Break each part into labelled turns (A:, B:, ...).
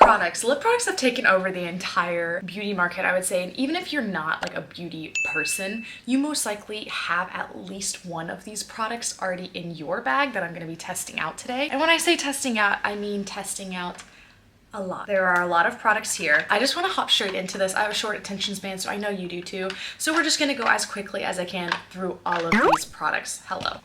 A: products. Lip products have taken over the entire beauty market, I would say. And even if you're not like a beauty person, you most likely have at least one of these products already in your bag that I'm going to be testing out today. And when I say testing out, I mean testing out a lot. There are a lot of products here. I just want to hop straight into this. I have a short attention span, so I know you do too. So we're just going to go as quickly as I can through all of these products. Hello.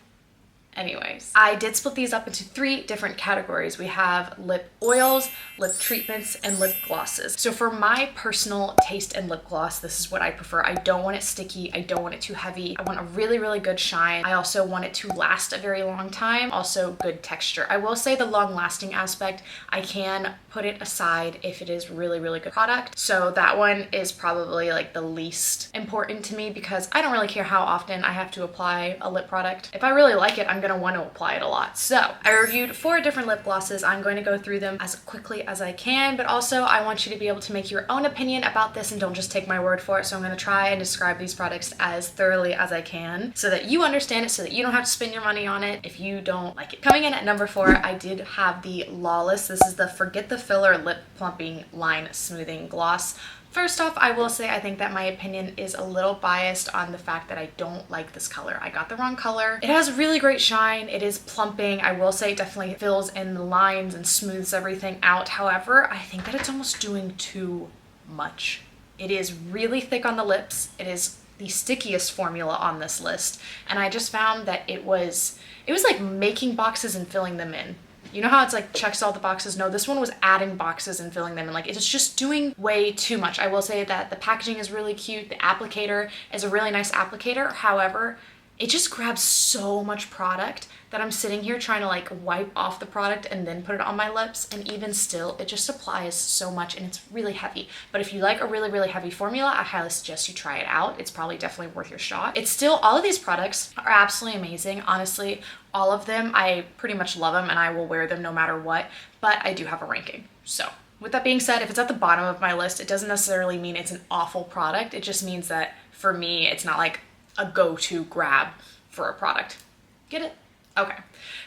A: Anyways, I did split these up into 3 different categories. We have lip oils, lip treatments, and lip glosses. So for my personal taste and lip gloss, this is what I prefer. I don't want it sticky. I don't want it too heavy. I want a really, really good shine. I also want it to last a very long time. Also good texture. I will say the long lasting aspect, I can put it aside if it is really, really good product. So that one is probably like the least important to me because I don't really care how often I have to apply a lip product. If I really like it, I'm gonna want to apply it a lot. So I reviewed 4 different lip glosses. I'm going to go through them as quickly as I can, but also I want you to be able to make your own opinion about this and don't just take my word for it. So I'm going to try and describe these products as thoroughly as I can so that you understand it, so that you don't have to spend your money on it if you don't like it. Coming in at number 4, I did have the Lawless. This is the Forget the Filler Lip Plumping Line Smoothing Gloss. First off, I will say I think that my opinion is a little biased on the fact that I don't like this color. I got the wrong color. It has really great shine. It is plumping. I will say it definitely fills in the lines and smooths everything out. However, I think that it's almost doing too much. It is really thick on the lips. It is the stickiest formula on this list. And I just found that it was like making boxes and filling them in. You know how it's like checks all the boxes? No, this one was adding boxes and filling them in. Like, it's just doing way too much. I will say that the packaging is really cute. The applicator is a really nice applicator. However, it just grabs so much product that I'm sitting here trying to like wipe off the product and then put it on my lips, and even still it just applies so much and it's really heavy. But if you like a really, really heavy formula, I highly suggest you try it out. It's probably definitely worth your shot. It's still, all of these products are absolutely amazing. Honestly, all of them, I pretty much love them and I will wear them no matter what, but I do have a ranking. So with that being said, if it's at the bottom of my list, it doesn't necessarily mean it's an awful product. It just means that for me, it's not like a go-to grab for a product. Get it? Okay.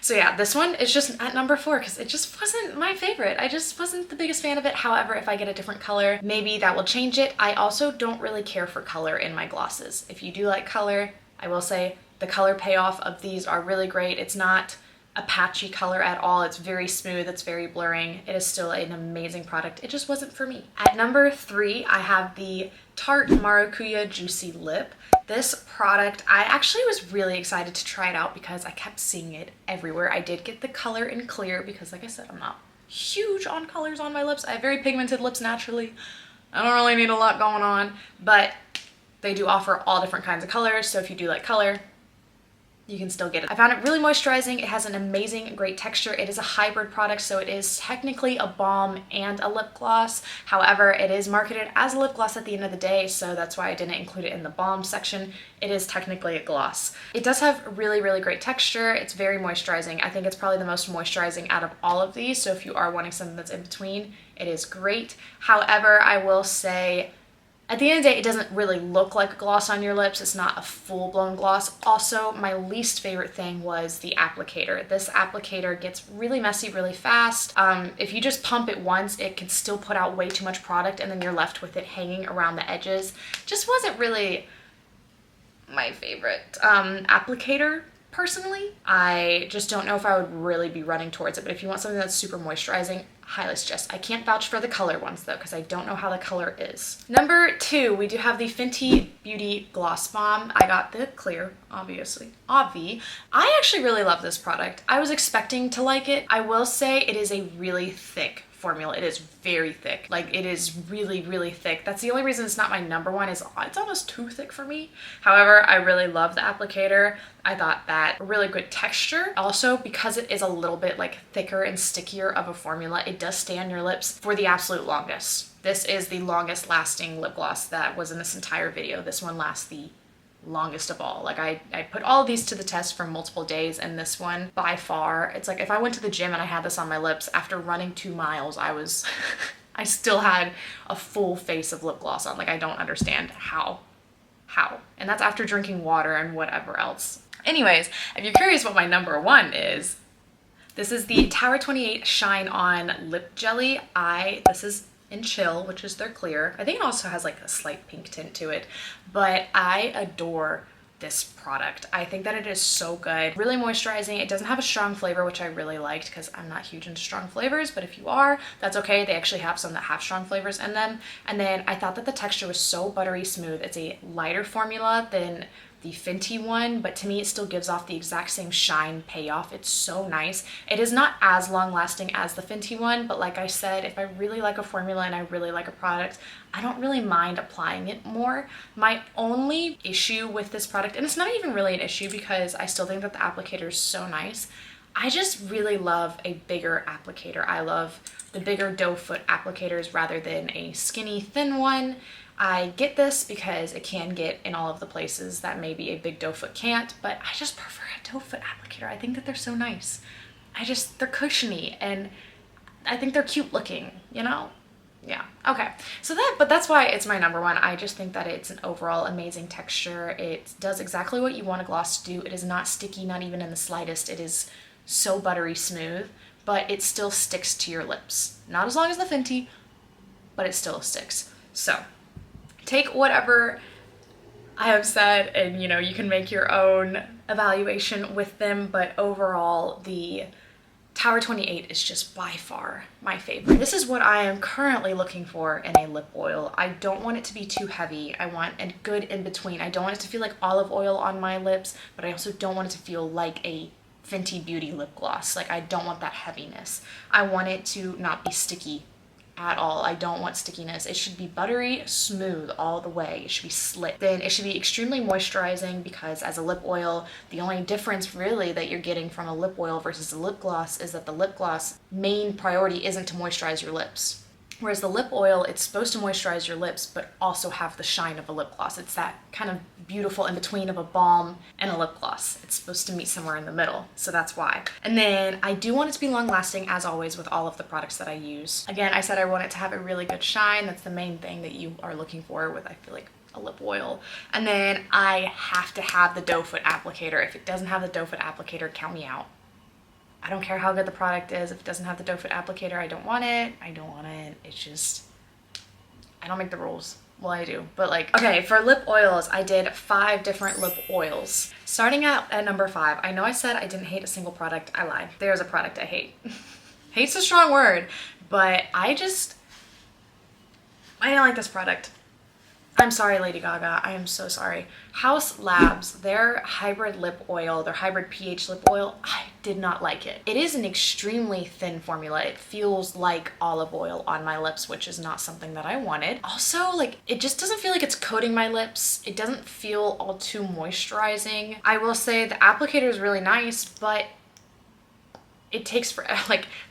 A: So yeah, this one is just at number 4 because it just wasn't my favorite. I just wasn't the biggest fan of it. However, if I get a different color, maybe that will change it. I also don't really care for color in my glosses. If you do like color, I will say the color payoff of these are really great. It's not a patchy color at all. It's very smooth. It's very blurring. It is still an amazing product. It just wasn't for me. At number 3, I have the Tarte Maracuja Juicy Lip. This product, I actually was really excited to try it out because I kept seeing it everywhere. I did get the color in clear because, like I said, I'm not huge on colors on my lips. I have very pigmented lips naturally. I don't really need a lot going on, but they do offer all different kinds of colors. So if you do like color, you can still get it. I found it really moisturizing. It has an amazing, great texture. It is a hybrid product, so it is technically a balm and a lip gloss. However, it is marketed as a lip gloss at the end of the day, so that's why I didn't include it in the balm section. It is technically a gloss. It does have really, really great texture. It's very moisturizing. I think it's probably the most moisturizing out of all of these, so if you are wanting something that's in between, it is great. However, I will say, at the end of the day, it doesn't really look like a gloss on your lips. It's not a full-blown gloss. Also, my least favorite thing was the applicator. This applicator gets really messy really fast. If you just pump it once, it can still put out way too much product and then you're left with it hanging around the edges. Just wasn't really my favorite applicator. Personally, I just don't know if I would really be running towards it, but if you want something that's super moisturizing, highly suggest. I can't vouch for the color ones though, because I don't know how the color is. Number 2, we do have the Fenty Beauty Gloss Bomb. I got the clear, obviously. I actually really love this product. I was expecting to like it. I will say it is a really thick formula. It is very thick. Like, it is really, really thick. That's the only reason it's not my number 1, is it's almost too thick for me. However, I really love the applicator. I thought that a really good texture. Also, because it is a little bit like thicker and stickier of a formula, it does stay on your lips for the absolute longest. This is the longest lasting lip gloss that was in this entire video. This one lasts the longest of all. Like, I put all of these to the test for multiple days, and this one by far, it's like if I went to the gym and I had this on my lips after running 2 miles, I still had a full face of lip gloss on. Like, I don't understand how. And that's after drinking water and whatever else. Anyways, if you're curious what my number 1 is, This is the Tower 28 Shine On Lip Jelly. This is in Chill, which is their clear. I think it also has like a slight pink tint to it, but I adore this product. I think that it is so good. Really moisturizing. It doesn't have a strong flavor, which I really liked because I'm not huge into strong flavors, but if you are, that's okay. They actually have some that have strong flavors in them. And then I thought that the texture was so buttery smooth. It's a lighter formula than the Fenty one, but to me it still gives off the exact same shine payoff. It's so nice. It is not as long lasting as the Fenty one, but like I said, if I really like a formula and I really like a product, I don't really mind applying it more. My only issue with this product, and it's not even really an issue because I still think that the applicator is so nice, I just really love a bigger applicator. I love the bigger doe foot applicators rather than a skinny thin one. I get this because it can get in all of the places that maybe a big doe foot can't, but I just prefer a doe foot applicator. I think that they're so nice. They're cushiony and I think they're cute looking, you know? Yeah, okay. But that's why it's my number one. I just think that it's an overall amazing texture. It does exactly what you want a gloss to do. It is not sticky, not even in the slightest. It is so buttery smooth, but it still sticks to your lips. Not as long as the Fenty, but it still sticks. So take whatever I have said and you can make your own evaluation with them, but overall the Tower 28 is just by far my favorite. This is what I am currently looking for in a lip oil. I don't want it to be too heavy. I want a good in between. I don't want it to feel like olive oil on my lips, but I also don't want it to feel like a Fenty Beauty lip gloss. Like I don't want that heaviness. I want it to not be sticky at all. I don't want stickiness. It should be buttery smooth all the way. It should be slick. Then it should be extremely moisturizing because as a lip oil, the only difference really that you're getting from a lip oil versus a lip gloss is that the lip gloss main priority isn't to moisturize your lips. Whereas the lip oil, it's supposed to moisturize your lips, but also have the shine of a lip gloss. It's that kind of beautiful in between of a balm and a lip gloss. It's supposed to meet somewhere in the middle, so that's why. And then I do want it to be long lasting as always with all of the products that I use. Again, I said I want it to have a really good shine. That's the main thing that you are looking for with, I feel like, a lip oil. And then I have to have the doe foot applicator. If it doesn't have the doe foot applicator, count me out. I don't care how good the product is. If it doesn't have the doe foot applicator, I don't want it. I don't want it. It's just, I don't make the rules. Well, I do, but like, okay, for lip oils, I did 5 different lip oils. Starting out at number 5, I know I said I didn't hate a single product. I lied. There's a product I hate. Hate's a strong word, but I didn't like this product. I'm sorry, Lady Gaga. I am so sorry. Haus Labs, their hybrid lip oil, their hybrid pH lip oil, I did not like it. It is an extremely thin formula. It feels like olive oil on my lips, which is not something that I wanted. Also, like, it just doesn't feel like it's coating my lips. It doesn't feel all too moisturizing. I will say the applicator is really nice, but it takes for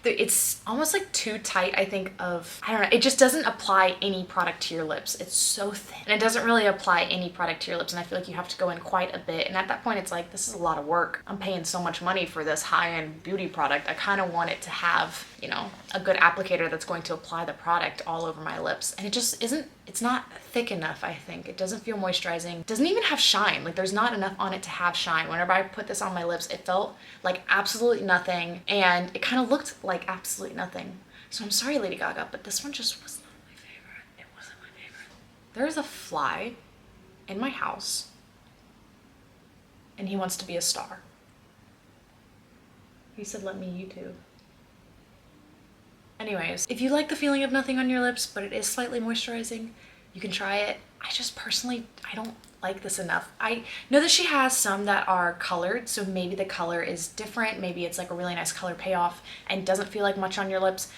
A: it's almost like too tight, I think, I don't know, it just doesn't apply any product to your lips. It's so thin and it doesn't really apply any product to your lips, and I feel like you have to go in quite a bit, and at that point it's like, this is a lot of work. I'm paying so much money for this high-end beauty product. I kind of want it to have, a good applicator that's going to apply the product all over my lips, and it just isn't. It's not thick enough, I think. It doesn't feel moisturizing. It doesn't even have shine. Like, there's not enough on it to have shine. Whenever I put this on my lips, it felt like absolutely nothing, and it kind of looked like absolutely nothing. So I'm sorry, Lady Gaga, but this one just was not my favorite. It wasn't my favorite. There is a fly in my house, and he wants to be a star. He said, let me YouTube. Anyways, if you like the feeling of nothing on your lips, but it is slightly moisturizing, you can try it. I just personally, I don't like this enough. I know that she has some that are colored, so maybe the color is different. Maybe it's like a really nice color payoff and doesn't feel like much on your lips.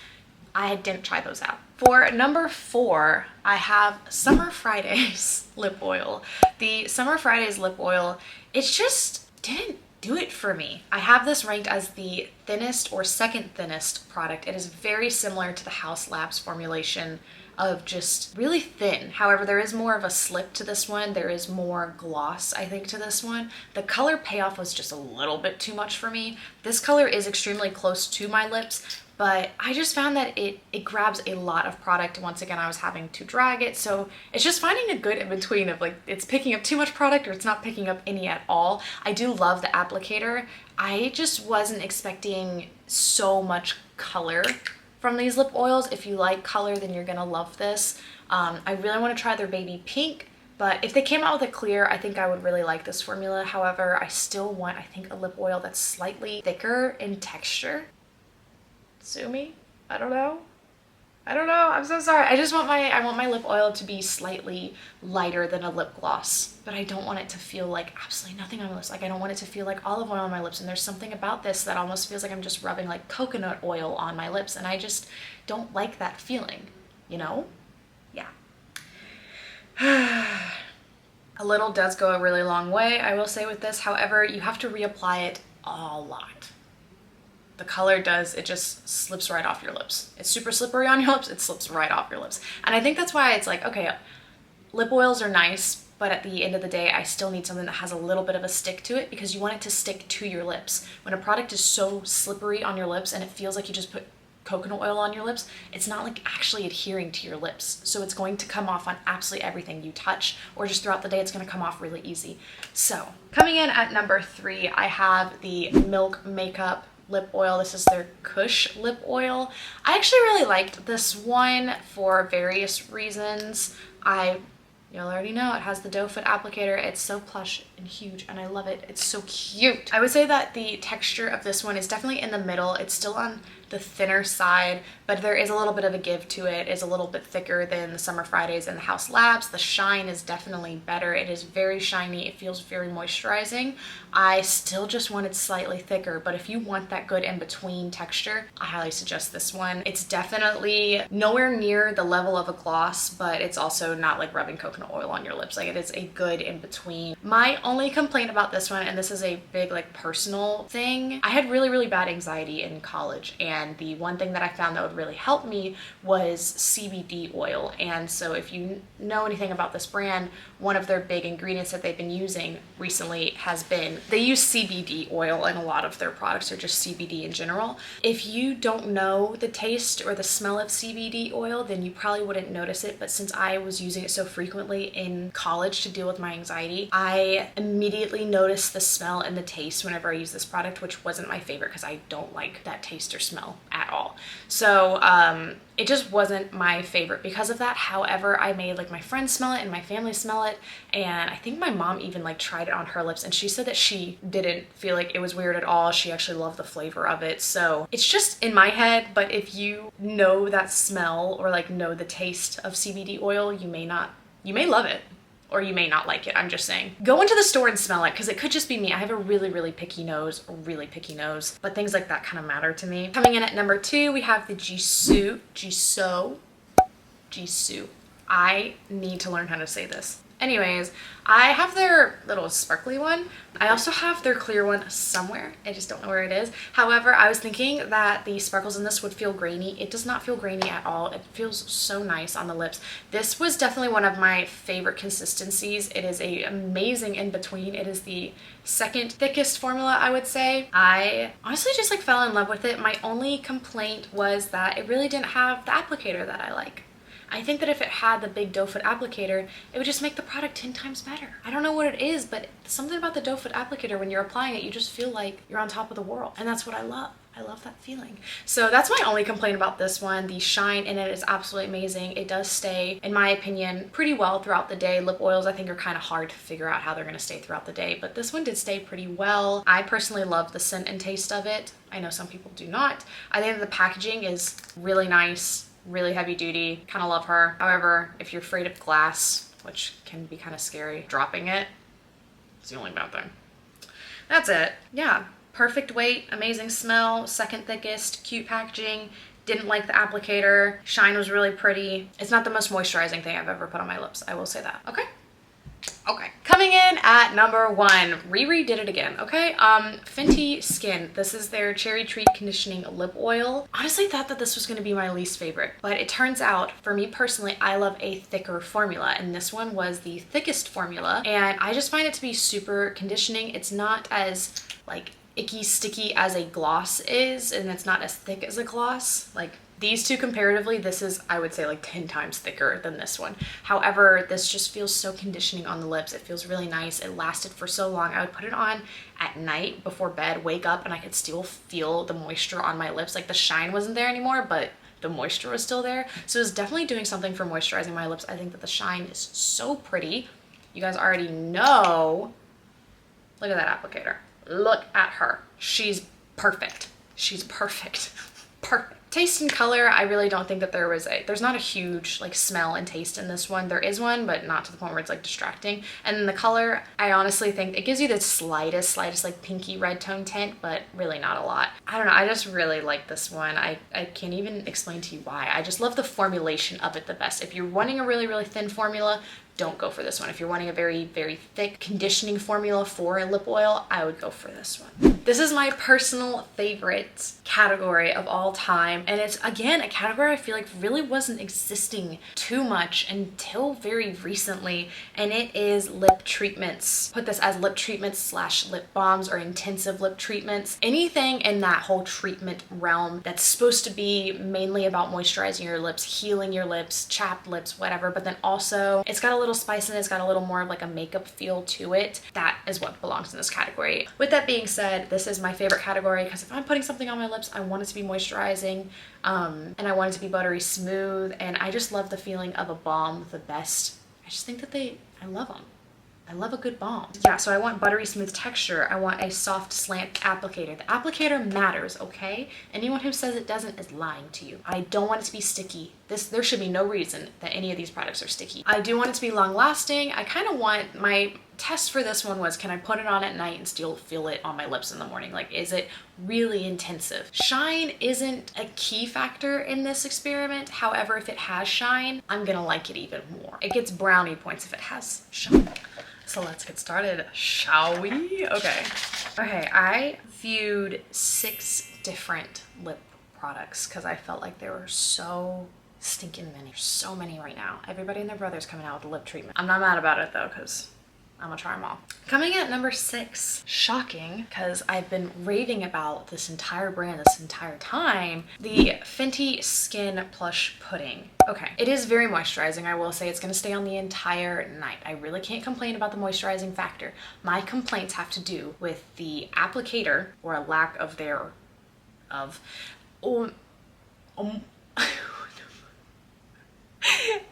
A: I didn't try those out. For number 4, I have Summer Fridays lip oil. The Summer Fridays lip oil, it just didn't do it for me. I have this ranked as the thinnest or second thinnest product. It is very similar to the Haus Labs formulation of just really thin. However, there is more of a slip to this one. There is more gloss, I think, to this one. The color payoff was just a little bit too much for me. This color is extremely close to my lips, but I just found that it grabs a lot of product. Once again, I was having to drag it, so it's just finding a good in between of like, it's picking up too much product or it's not picking up any at all. I do love the applicator. I just wasn't expecting so much color from these lip oils. If you like color, then you're gonna love this. I really want to try their baby pink, but if they came out with a clear, I think I would really like this formula. However, I still want, I think, a lip oil that's slightly thicker in texture. Sue me? I don't know. I'm so sorry. I want my lip oil to be slightly lighter than a lip gloss, but I don't want it to feel like absolutely nothing on my lips. Like, I don't want it to feel like olive oil on my lips, and there's something about this that almost feels like I'm just rubbing like coconut oil on my lips, and I just don't like that feeling, you know? Yeah. A little does go a really long way, I will say, with this. However, you have to reapply it a lot. The color does, it just slips right off your lips. It's super slippery on your lips, it slips right off your lips. And I think that's why it's like, okay, lip oils are nice, but at the end of the day, I still need something that has a little bit of a stick to it, because you want it to stick to your lips. When a product is so slippery on your lips and it feels like you just put coconut oil on your lips, it's not like actually adhering to your lips. So it's going to come off on absolutely everything you touch, or just throughout the day, it's gonna come off really easy. So coming in at number 3, I have the Milk Makeup lip oil. This is their KUSH lip oil. I actually really liked this one for various reasons. You'll already know it has the doe foot applicator. It's so plush and huge, and I love it. It's so cute. I would say that the texture of this one is definitely in the middle. It's still on the thinner side, but there is a little bit of a give to it. It's a little bit thicker than the Summer Fridays and the Haus Labs. The shine is definitely better. It is very shiny. It feels very moisturizing. I still just want it slightly thicker, but if you want that good in-between texture, I highly suggest this one. It's definitely nowhere near the level of a gloss, but it's also not like rubbing coconut oil on your lips. Like, it is a good in-between. My only complaint about this one, and this is a big like personal thing, I had really bad anxiety in college, and the one thing that I found that would really help me was CBD oil. And so if you know anything about this brand, one of their big ingredients that they've been using recently has been, they use CBD oil in a lot of their products, or just CBD in general. If you don't know the taste or the smell of CBD oil, then you probably wouldn't notice it. But since I was using it so frequently in college to deal with my anxiety, I immediately noticed the smell and the taste whenever I use this product, which wasn't my favorite because I don't like that taste or smell at all. So it just wasn't my favorite because of that. However, I made like my friends smell it and my family smell it, and I think my mom even like tried it on her lips, and she said that she didn't feel like it was weird at all. She actually loved the flavor of it. So it's just in my head, but if you know that smell or like know the taste of CBD oil, you may love it, or you may not like it. I'm just saying, go into the store and smell it, because it could just be me. I have a really picky nose, but things like that kind of matter to me. Coming in at number 2, we have the Gisou. I need to learn how to say this. Anyways, I have their little sparkly one. I also have their clear one somewhere. I just don't know where it is. However, I was thinking that the sparkles in this would feel grainy. It does not feel grainy at all. It feels so nice on the lips. This was definitely one of my favorite consistencies. It is an amazing in-between. It is the second thickest formula, I would say. I honestly just like fell in love with it. My only complaint was that it really didn't have the applicator that I like. I think that if it had the big doe foot applicator, it would just make the product 10 times better. I don't know what it is, but something about the doe foot applicator, when you're applying it, you just feel like you're on top of the world. And that's what I love. I love that feeling. So that's my only complaint about this one. The shine in it is absolutely amazing. It does stay, in my opinion, pretty well throughout the day. Lip oils, I think, are kind of hard to figure out how they're gonna stay throughout the day, but this one did stay pretty well. I personally love the scent and taste of it. I know some people do not. I think that the packaging is really nice, really heavy duty, kind of love her. However, if you're afraid of glass, which can be kind of scary, dropping it is the only bad thing. That's it. Yeah, perfect weight, amazing smell, second thickest, cute packaging. Didn't like the applicator. Shine was really pretty. It's not the most moisturizing thing I've ever put on my lips, I will say that. Okay, coming in at number 1, Riri did it again, okay? Fenty Skin. This is their Cherry Treat Conditioning Lip Oil. Honestly thought that this was gonna be my least favorite, but it turns out, for me personally, I love a thicker formula, and this one was the thickest formula, and I just find it to be super conditioning. It's not as like icky sticky as a gloss is, and it's not as thick as a gloss. Like, These two comparatively, this is, I would say, like 10 times thicker than this one. However, this just feels so conditioning on the lips. It feels really nice. It lasted for so long. I would put it on at night before bed, wake up, and I could still feel the moisture on my lips. Like the shine wasn't there anymore, but the moisture was still there. So it's definitely doing something for moisturizing my lips. I think that the shine is so pretty. You guys already know. Look at that applicator. Look at her. She's perfect. She's perfect. Perfect. Taste and color, I really don't think that there's not a huge like smell and taste in this one. There is one, but not to the point where it's like distracting. And then the color, I honestly think it gives you the slightest like pinky red tone tint, but really not a lot. I don't know, I just really like this one. I can't even explain to you why. I just love the formulation of it the best. If you're wanting a really thin formula, don't go for this one. If you're wanting a very thick conditioning formula for a lip oil, I would go for this one. This is my personal favorite category of all time, and it's again a category I feel like really wasn't existing too much until very recently, and it is lip treatments. Put this as lip treatments slash lip balms or intensive lip treatments. Anything in that whole treatment realm that's supposed to be mainly about moisturizing your lips, healing your lips, chapped lips, whatever, but then also it's got a little spice in it, it's got a little more of like a makeup feel to it. That is what belongs in this category. With that being said, this is my favorite category because if I'm putting something on my lips, I want it to be moisturizing and I want it to be buttery smooth, and I just love the feeling of a balm the best. I just think that I love them. I love a good balm. Yeah, so I want buttery smooth texture. I want a soft slant applicator. The applicator matters, okay? Anyone who says it doesn't is lying to you. I don't want it to be sticky. There should be no reason that any of these products are sticky. I do want it to be long lasting. I kind of want, my test for this one was, can I put it on at night and still feel it on my lips in the morning? Like, is it really intensive? Shine isn't a key factor in this experiment. However, if it has shine, I'm gonna like it even more. It gets brownie points if it has shine. So let's get started, shall we? Okay, I viewed 6 different lip products because I felt like there were so stinking many. There's so many right now. Everybody and their brother's coming out with a lip treatment. I'm not mad about it though, because I'm gonna try them all. Coming at number 6, shocking, because I've been raving about this entire brand this entire time, the Fenty Skin Plush Pudding. Okay, it is very moisturizing. I will say it's gonna stay on the entire night. I really can't complain about the moisturizing factor. My complaints have to do with the applicator, or a lack of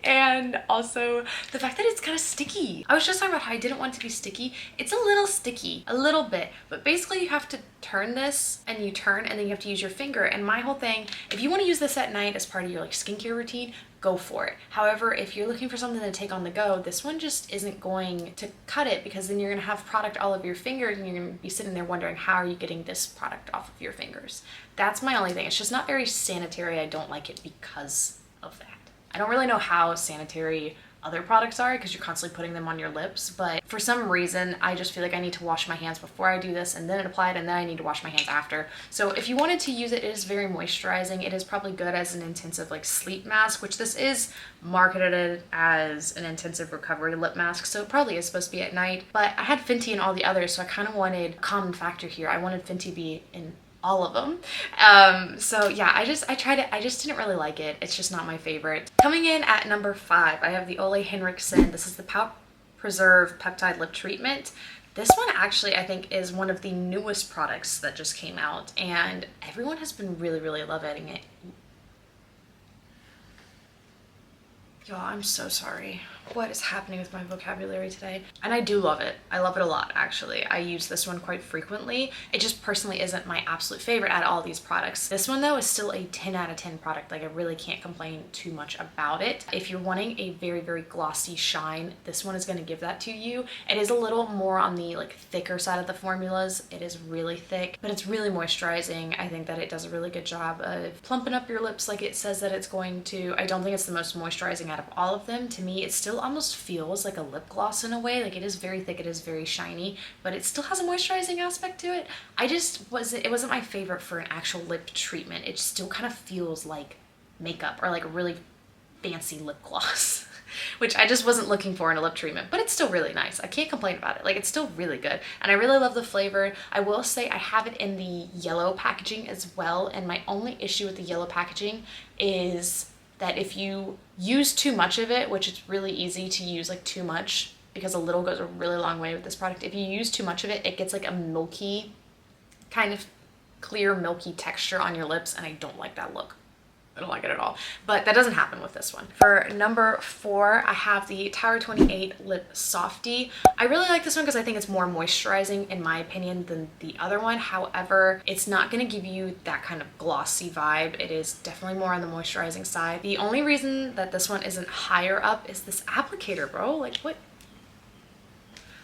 A: and also the fact that it's kind of sticky. I was just talking about how I didn't want it to be sticky. It's a little sticky, a little bit, but basically you have to turn this and you turn and then you have to use your finger. And my whole thing, if you want to use this at night as part of your like skincare routine, go for it. However, if you're looking for something to take on the go, this one just isn't going to cut it, because then you're gonna have product all over your fingers and you're gonna be sitting there wondering, how are you getting this product off of your fingers? That's my only thing. It's just not very sanitary. I don't like it because of that. I don't really know how sanitary other products are because you're constantly putting them on your lips, but for some reason I just feel like I need to wash my hands before I do this and then apply it, and then I need to wash my hands after. So if you wanted to use it, it is very moisturizing. It is probably good as an intensive like sleep mask, which this is marketed as an intensive recovery lip mask, so it probably is supposed to be at night. But I had Fenty in all the others, so I kind of wanted a common factor here. I wanted Fenty to be in all of them. So yeah, I tried it. I just didn't really like it. It's just not my favorite. Coming in at number 5, I have the OleHenriksen. This is the Pout Preserve Peptide Lip Treatment. This one actually I think is one of the newest products that just came out, and everyone has been really loving it. Y'all, I'm so sorry. What is happening with my vocabulary today? And I do love it. I love it a lot, actually. I use this one quite frequently. It just personally isn't my absolute favorite out of all these products. This one, though, is still a 10 out of 10 product. Like, I really can't complain too much about it. If you're wanting a very glossy shine, this one is going to give that to you. It is a little more on the, like, thicker side of the formulas. It is really thick, but it's really moisturizing. I think that it does a really good job of plumping up your lips like it says that it's going to. I don't think it's the most moisturizing out of all of them. To me, it's still almost feels like a lip gloss in a way. Like, it is very thick, it is very shiny, but it still has a moisturizing aspect to it. It wasn't my favorite for an actual lip treatment. It still kind of feels like makeup or like a really fancy lip gloss. which I just wasn't looking for in a lip treatment, but it's still really nice. I can't complain about it. Like, it's still really good. And I really love the flavor. I will say I have it in the yellow packaging as well. And my only issue with the yellow packaging is that if you use too much of it, which it's really easy to use like too much because a little goes a really long way with this product. If you use too much of it, it gets like a milky, kind of clear milky texture on your lips, and I don't like that look. I don't like it at all, but that doesn't happen with this one. For number 4, I have the Tower 28 LipSoftie. I really like this one because I think it's more moisturizing in my opinion than the other one. However, it's not going to give you that kind of glossy vibe. It is definitely more on the moisturizing side. The only reason that this one isn't higher up is this applicator, bro. Like, what?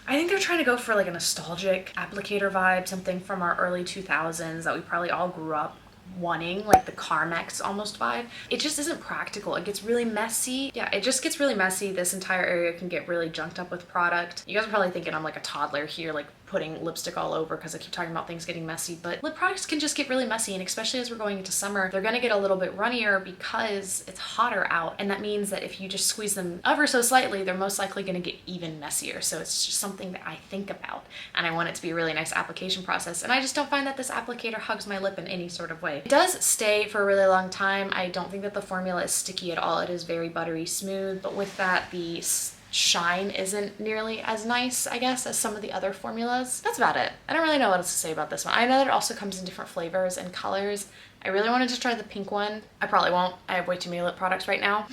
A: I think they're trying to go for like a nostalgic applicator vibe, something from our early 2000s that we probably all grew up wanting, like the Carmex almost vibe. It just isn't practical. It gets really messy. Yeah, it just gets really messy. This entire area can get really junked up with product. You guys are probably thinking I'm like a toddler here, like putting lipstick all over because I keep talking about things getting messy, but lip products can just get really messy, and especially as we're going into summer, they're gonna get a little bit runnier because it's hotter out, and that means that if you just squeeze them ever so slightly, they're most likely gonna get even messier. So it's just something that I think about, and I want it to be a really nice application process, and I just don't find that this applicator hugs my lip in any sort of way. It does stay for a really long time. I don't think that the formula is sticky at all. It is very buttery smooth, but with that, the shine isn't nearly as nice, I guess, as some of the other formulas. That's about it. I don't really know what else to say about this one. I know that it also comes in different flavors and colors. I really wanted to try the pink one. I probably won't. I have way too many lip products right now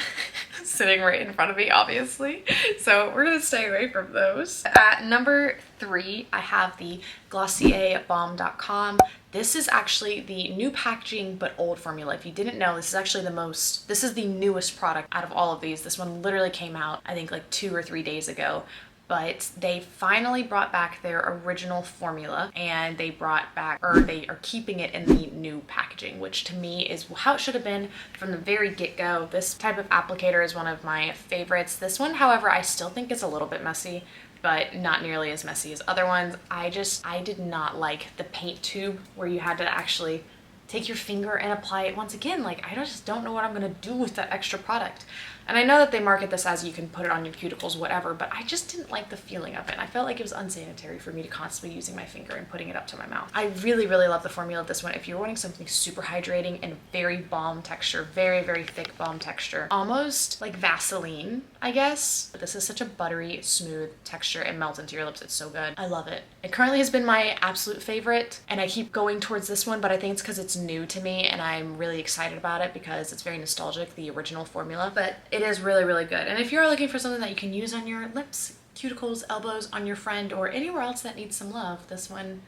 A: sitting right in front of me, obviously. So we're gonna stay away from those. At number 3, I have the Glossier Balm Dotcom. This is actually the new packaging but old formula. If you didn't know, this is the newest product out of all of these. This one literally came out, I think like 2 or 3 days ago. But they finally brought back their original formula, and they are keeping it in the new packaging, which to me is how it should have been from the very get-go. This type of applicator is one of my favorites. This one, however, I still think is a little bit messy, but not nearly as messy as other ones. I did not like the paint tube where you had to actually take your finger and apply it once again. Like, I just don't know what I'm gonna do with that extra product. And I know that they market this as you can put it on your cuticles, whatever, but I just didn't like the feeling of it. I felt like it was unsanitary for me to constantly using my finger and putting it up to my mouth. I really, really love the formula of this one. If you're wanting something super hydrating and very balm texture, very, very thick balm texture, almost like Vaseline, I guess. But this is such a buttery, smooth texture. It melts into your lips. It's so good. I love it. It currently has been my absolute favorite, and I keep going towards this one, but I think it's because it's new to me and I'm really excited about it because it's very nostalgic, the original formula. But it is really, really good. And if you're looking for something that you can use on your lips, cuticles, elbows, on your friend, or anywhere else that needs some love, this one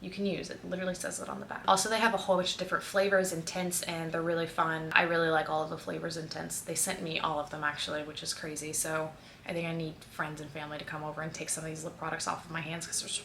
A: you can use. It literally says it on the back. Also, they have a whole bunch of different flavors and tints, and they're really fun. I really like all of the flavors and tints. They sent me all of them actually, which is crazy. So I think I need friends and family to come over and take some of these lip products off of my hands because there's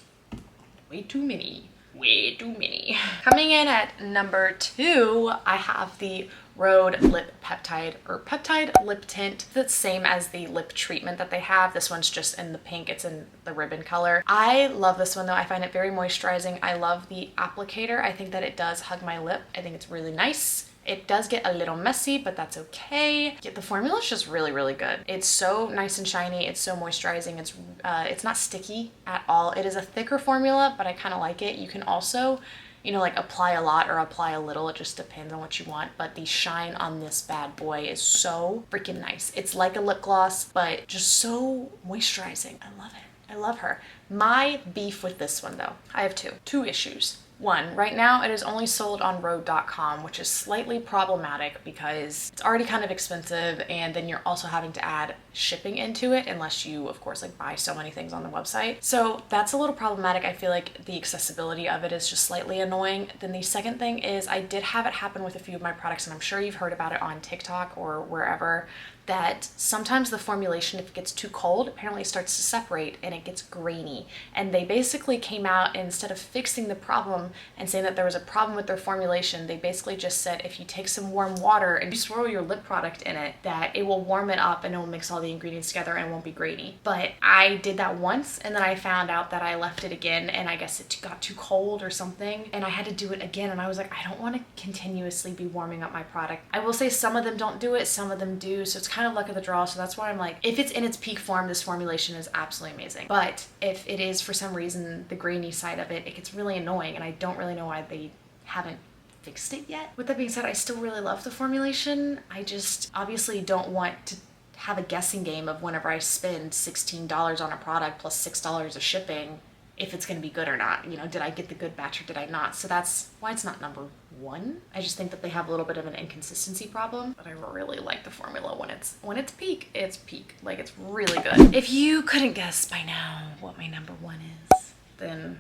A: way too many. Way too many. Coming in at number 2, I have the Rhode Lip Peptide, or Peptide Lip Tint. It's the same as the lip treatment that they have. This one's just in the pink. It's in the ribbon color. I love this one though. I find it very moisturizing. I love the applicator. I think that it does hug my lip. I think it's really nice. It does get a little messy, but that's okay. Yet the formula is just really, really good. It's so nice and shiny. It's so moisturizing. It's not sticky at all. It is a thicker formula, but I kind of like it. You can also, you know, like apply a lot or apply a little. It just depends on what you want. But the shine on this bad boy is so freaking nice. It's like a lip gloss, but just so moisturizing. I love it. I love her. My beef with this one though, I have two issues. One, right now it is only sold on Rhode.com, which is slightly problematic because it's already kind of expensive, and then you're also having to add shipping into it unless you, of course, like buy so many things on the website. So that's a little problematic. I feel like the accessibility of it is just slightly annoying. Then the second thing is I did have it happen with a few of my products, and I'm sure you've heard about it on TikTok or wherever, that sometimes the formulation, if it gets too cold, apparently it starts to separate and it gets grainy. And they basically came out, and instead of fixing the problem and saying that there was a problem with their formulation, they basically just said if you take some warm water and you swirl your lip product in it, that it will warm it up and it will mix all the ingredients together and it won't be grainy. But I did that once, and then I found out that I left it again, and I guess it got too cold or something, and I had to do it again, and I was like, I don't want to continuously be warming up my product. I will say some of them don't do it, some of them do, so it's kind kind of luck of the draw, so that's why I'm like, if it's in its peak form, this formulation is absolutely amazing. But if it is for some reason the grainy side of it, it gets really annoying, and I don't really know why they haven't fixed it yet. With that being said, I still really love the formulation. I just obviously don't want to have a guessing game of whenever I spend $16 on a product plus $6 of shipping, if it's going to be good or not. You know, did I get the good batch or did I not? So that's why it's not number one. I just think that they have a little bit of an inconsistency problem, but I really like the formula when it's peak, it's peak. Like, it's really good. If you couldn't guess by now what my number one is, then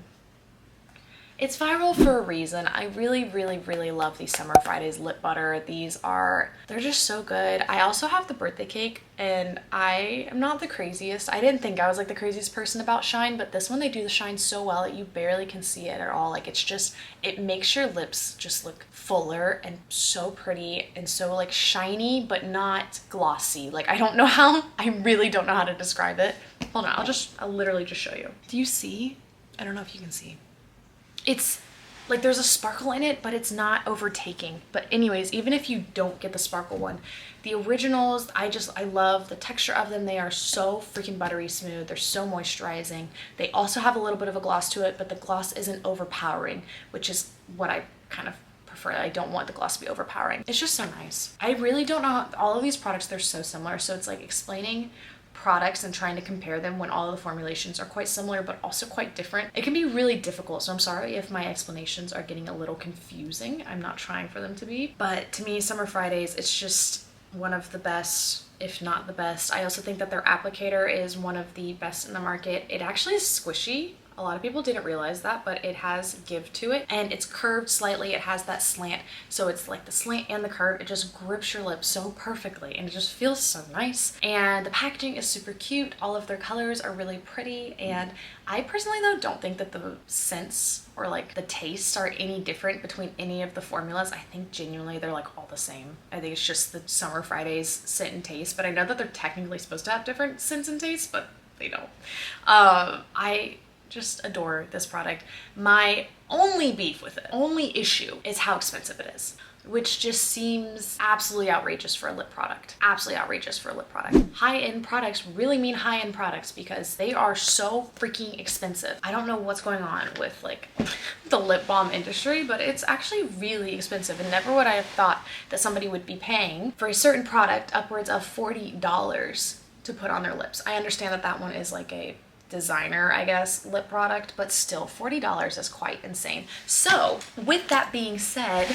A: it's viral for a reason. I really, really, really love these Summer Fridays lip butter. They're just so good. I also have the birthday cake, and I am not the craziest. I didn't think I was like the craziest person about shine, but this one, they do the shine so well that you barely can see it at all. Like, it makes your lips just look fuller and so pretty and so like shiny, but not glossy. Like, I really don't know how to describe it. Hold on, I'll literally just show you. Do you see? I don't know if you can see. It's like there's a sparkle in it, but it's not overtaking. But anyways, even if you don't get the sparkle one, the originals, I love the texture of them. They are so freaking buttery smooth. They're so moisturizing. They also have a little bit of a gloss to it, but the gloss isn't overpowering, which is what I kind of prefer. I don't want the gloss to be overpowering. It's just so nice. I really don't know how, all of these products, they're so similar. So it's like explaining products and trying to compare them when all of the formulations are quite similar but also quite different. It can be really difficult, so I'm sorry if my explanations are getting a little confusing. I'm not trying for them to be, but to me, Summer Fridays, it's just one of the best, if not the best. I also think that their applicator is one of the best in the market. It actually is squishy. A lot of people didn't realize that, but it has give to it, and it's curved slightly. It has that slant, so it's like the slant and the curve. It just grips your lips so perfectly, and it just feels so nice. And the packaging is super cute. All of their colors are really pretty, and I personally, though, don't think that the scents or like the tastes are any different between any of the formulas. I think genuinely they're like all the same. I think it's just the Summer Fridays scent and taste, but I know that they're technically supposed to have different scents and tastes, but they don't. I just adore this product. My only beef with it, only issue, is how expensive it is, which just seems absolutely outrageous for a lip product. Absolutely outrageous for a lip product. High-end products really mean high-end products because they are so freaking expensive. I don't know what's going on with like the lip balm industry, but it's actually really expensive, and never would I have thought that somebody would be paying for a certain product upwards of $40 to put on their lips. I understand that that one is like a designer, I guess, lip product, but still $40 is quite insane. So with that being said,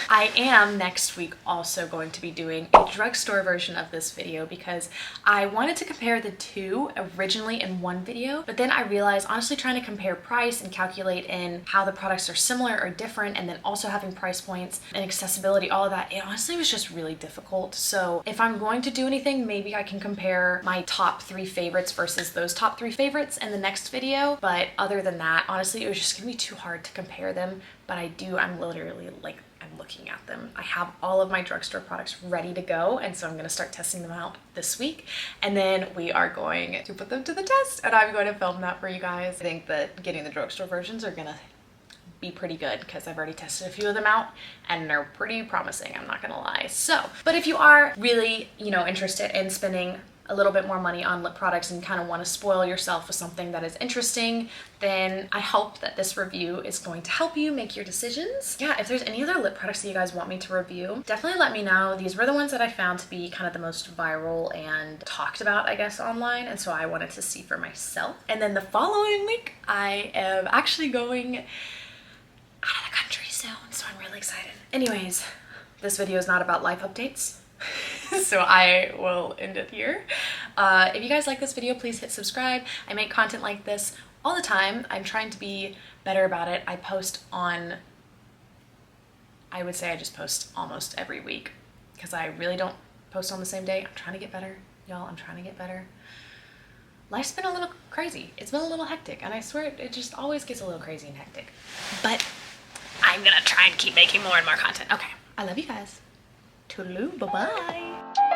A: I am next week also going to be doing a drugstore version of this video because I wanted to compare the two originally in one video, but then I realized honestly trying to compare price and calculate in how the products are similar or different, and then also having price points and accessibility, all of that, it honestly was just really difficult. So if I'm going to do anything, maybe I can compare my top 3 favorites versus those top 3 favorites in the next video. But other than that, honestly, it was just gonna be too hard to compare them. But I'm literally like, I'm looking at them. I have all of my drugstore products ready to go, and so I'm gonna start testing them out this week, and then we are going to put them to the test, and I'm going to film that for you guys. I think that getting the drugstore versions are gonna be pretty good because I've already tested a few of them out and they're pretty promising, I'm not gonna lie. So, but if you are really, interested in spending a little bit more money on lip products and kind of want to spoil yourself with something that is interesting, then I hope that this review is going to help you make your decisions. Yeah, if there's any other lip products that you guys want me to review, definitely let me know. These were the ones that I found to be kind of the most viral and talked about, I guess, online, and so I wanted to see for myself. And then the following week, I am actually going out of the country soon, so I'm really excited. Anyways, this video is not about life updates. So I will end it here. If you guys like this video, please hit subscribe. I make content like this all the time. I'm trying to be better about it. I post on, I would say I just post almost every week because I really don't post on the same day. I'm trying to get better, y'all. I'm trying to get better. Life's been a little crazy. It's been a little hectic, and I swear it just always gets a little crazy and hectic. But I'm gonna try and keep making more and more content. Okay, I love you guys. Toodaloo, bye-bye.